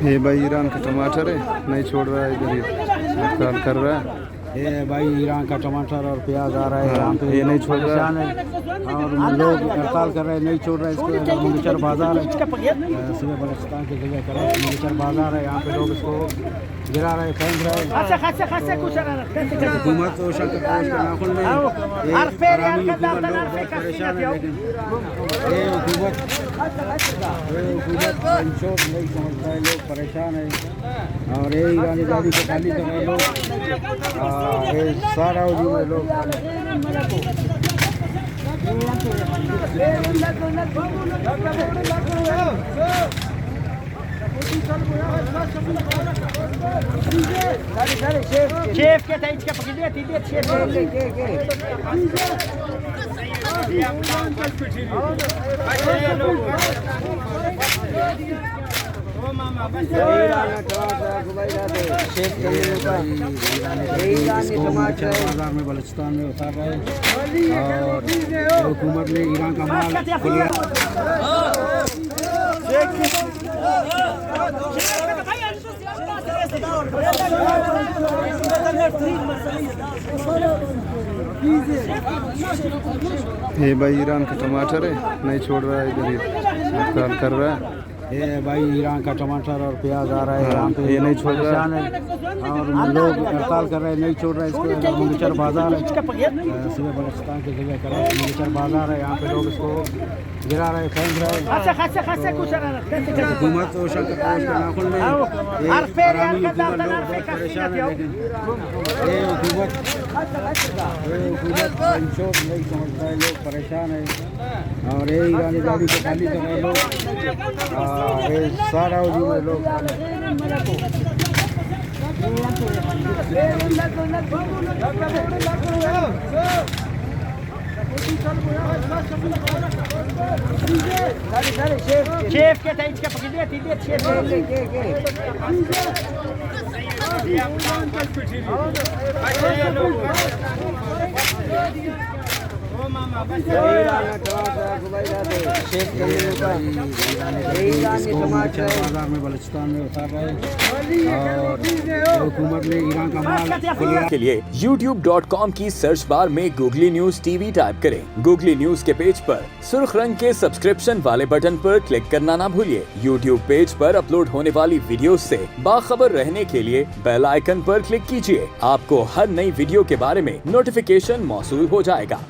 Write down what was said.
ये भाई ईरान का टमाटर है, नहीं छोड़ रहा है, इधर ही हड़ताल कर रहा है। ये भाई ईरान का टमाटर और प्याज आ रहा है यहाँ पे, ये नहीं छोड़ रहा है और लोग हड़ताल कर रहे हैं, नहीं छोड़ रहे हैं इसको। मुगचर बाजार है, सुबह बलूचिस्तान की जगह कर मुगचर बाजार है, यहाँ पे लोग इसको गिरा रहे, फेंक रहे हैं। हुकूमत तो शंकर के नाखुन में आरामी हुकूमत, लोग बहुत परेशान है, लेकिन ये हुकूमत इंशोर नहीं समझता है, लोग परेशान है। और ये ईरानी गाड़ी को खाली कर रहे लोग, ये सारा में लोग शेफ के था इसका पकड़ दिया तीन शेफ बाजार में बलूचिस्तान में उतार रहे हैं और हुकूमत ने ईरान का माल ये भाई ईरान का टमाटर है, नहीं छोड़ रहा है, इधर ही हड़ताल कर रहा है। ये भाई ईरान का टमाटर और प्याज आ रहा है यहाँ पे, ये नहीं छोड़ रहा है और लोग हड़ताल कर रहे हैं, नहीं छोड़ रहे हैं इसको। मुगचर बाजार है, सुबह बलूचिस्तान की जगह कर मुगचर बाजार है, यहाँ पे लोग इसको गिरा रहे, फेंक रहे हैं। हुकूमत तो शंकर के नाखुन में आरामी हुकूमत, लोग बहुत परेशान है, लेकिन ये हुकूमत इंशोर नहीं समझता है, लोग परेशान है। और ये ईरानी गाड़ी को खाली कर रहे लोग, ये सारा में लोग शेफ के था इसका पकड़ दिया तीन बाजार में बलूचिस्तान में उतार रहे हैं और हुकूमत ने ईरान का माल के लिए youtube.com की सर्च बार में गूगली न्यूज टीवी टाइप करें। गूगली न्यूज के पेज पर सुर्ख रंग के सब्सक्रिप्शन वाले बटन पर क्लिक करना ना भूलिए। YouTube पेज पर अपलोड होने वाली वीडियो से बाखबर रहने के लिए बेल आइकन पर क्लिक कीजिए। आपको हर नई वीडियो के बारे में नोटिफिकेशन मौसूल हो जाएगा।